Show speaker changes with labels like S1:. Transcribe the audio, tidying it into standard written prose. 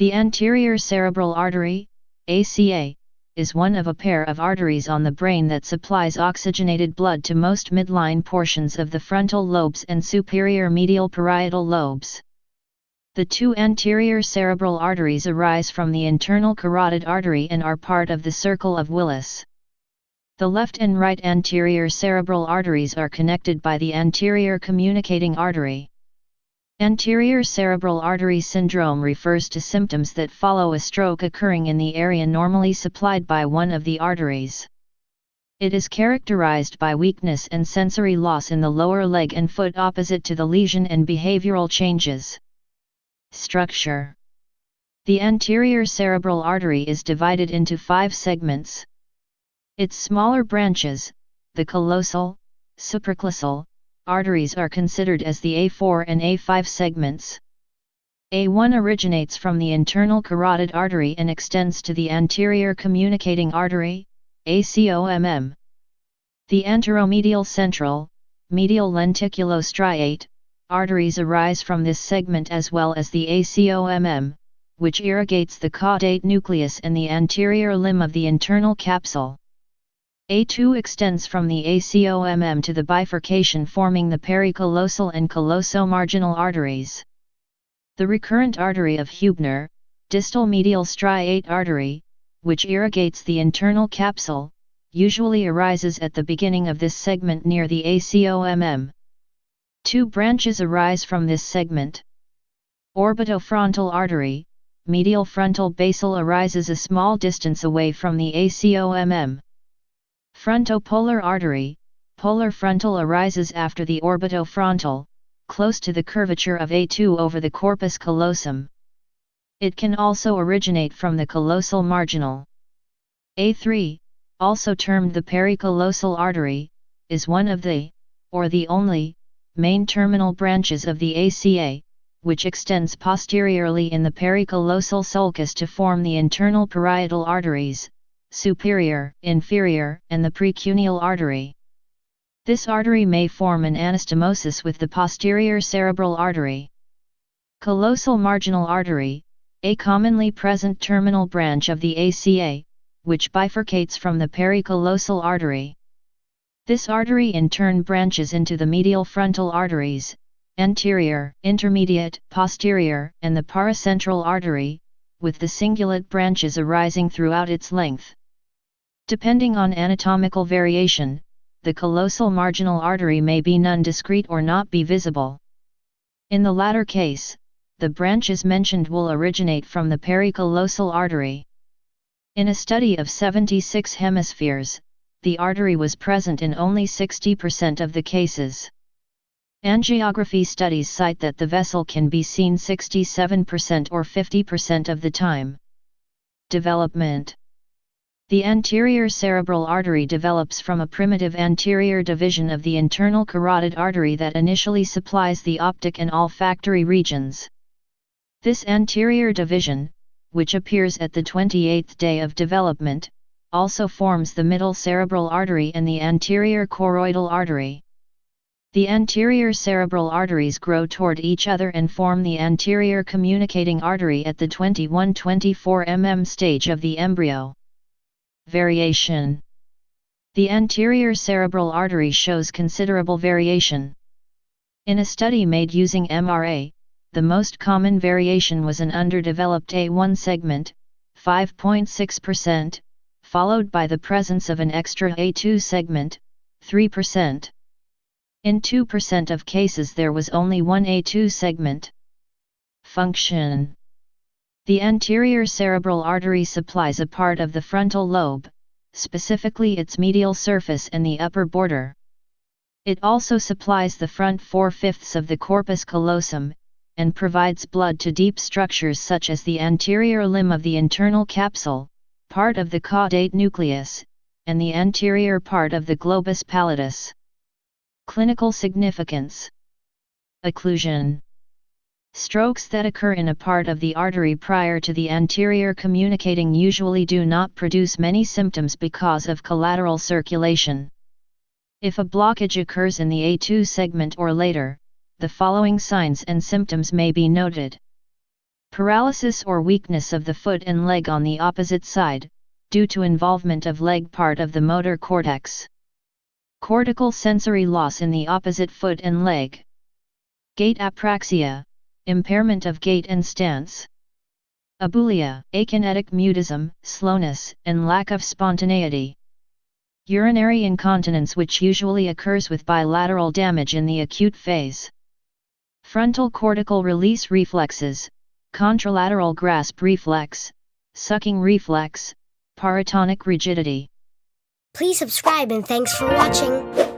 S1: The anterior cerebral artery, ACA, is one of a pair of arteries on the brain that supplies oxygenated blood to most midline portions of the frontal lobes and superior medial parietal lobes. The two anterior cerebral arteries arise from the internal carotid artery and are part of the circle of Willis. The left and right anterior cerebral arteries are connected by the anterior communicating artery. Anterior cerebral artery syndrome refers to symptoms that follow a stroke occurring in the area normally supplied by one of the arteries. It is characterized by weakness and sensory loss in the lower leg and foot opposite to the lesion and behavioral changes. Structure. The anterior cerebral artery is divided into 5 segments. Its smaller branches, the callosal, supracallosal, arteries are considered as the A4 and A5 segments. A1 originates from the internal carotid artery and extends to the anterior communicating artery, ACOMM. The anteromedial central, medial lenticulostriate, arteries arise from this segment as well as the ACOMM, which irrigates the caudate nucleus and the anterior limb of the internal capsule. A2 extends from the ACOMM to the bifurcation forming the pericallosal and callosomarginal arteries. The recurrent artery of Hübner, distal medial striate artery, which irrigates the internal capsule, usually arises at the beginning of this segment near the ACOMM. 2 branches arise from this segment. Orbitofrontal artery, medial frontal basal arises a small distance away from the ACOMM. Frontopolar artery, polar frontal arises after the orbitofrontal, close to the curvature of A2 over the corpus callosum. It can also originate from the callosal marginal. A3, also termed the pericallosal artery, is one of the, or the only, main terminal branches of the ACA, which extends posteriorly in the pericallosal sulcus to form the internal parietal arteries, superior, inferior, and the precuneal artery. This artery may form an anastomosis with the posterior cerebral artery. Callosal marginal artery, a commonly present terminal branch of the ACA, which bifurcates from the pericallosal artery. This artery in turn branches into the medial frontal arteries, anterior, intermediate, posterior, and the paracentral artery, with the cingulate branches arising throughout its length. Depending on anatomical variation, the callosal marginal artery may be nondescript or not be visible. In the latter case, the branches mentioned will originate from the pericallosal artery. In a study of 76 hemispheres, the artery was present in only 60% of the cases. Angiography studies cite that the vessel can be seen 67% or 50% of the time. Development. The anterior cerebral artery develops from a primitive anterior division of the internal carotid artery that initially supplies the optic and olfactory regions. This anterior division, which appears at the 28th day of development, also forms the middle cerebral artery and the anterior choroidal artery. The anterior cerebral arteries grow toward each other and form the anterior communicating artery at the 21-24 mm stage of the embryo. Variation. The anterior cerebral artery shows considerable variation. In a study made using MRA, the most common variation was an underdeveloped A1 segment, 5.6%, followed by the presence of an extra A2 segment, 3%. In 2% of cases there was only one A2 segment. Function. The anterior cerebral artery supplies a part of the frontal lobe, specifically its medial surface and the upper border. It also supplies the front 4/5 of the corpus callosum, and provides blood to deep structures such as the anterior limb of the internal capsule, part of the caudate nucleus, and the anterior part of the globus pallidus. Clinical significance. Occlusion. Strokes that occur in a part of the artery prior to the anterior communicating usually do not produce many symptoms because of collateral circulation. If a blockage occurs in the A2 segment or later, the following signs and symptoms may be noted. Paralysis or weakness of the foot and leg on the opposite side, due to involvement of leg part of the motor cortex. Cortical sensory loss in the opposite foot and leg. Gait apraxia, impairment of gait and stance. Abulia, akinetic mutism, slowness, and lack of spontaneity. Urinary incontinence, which usually occurs with bilateral damage in the acute phase. Frontal cortical release reflexes, contralateral grasp reflex, sucking reflex, paratonic rigidity.
S2: Please subscribe and thanks for watching.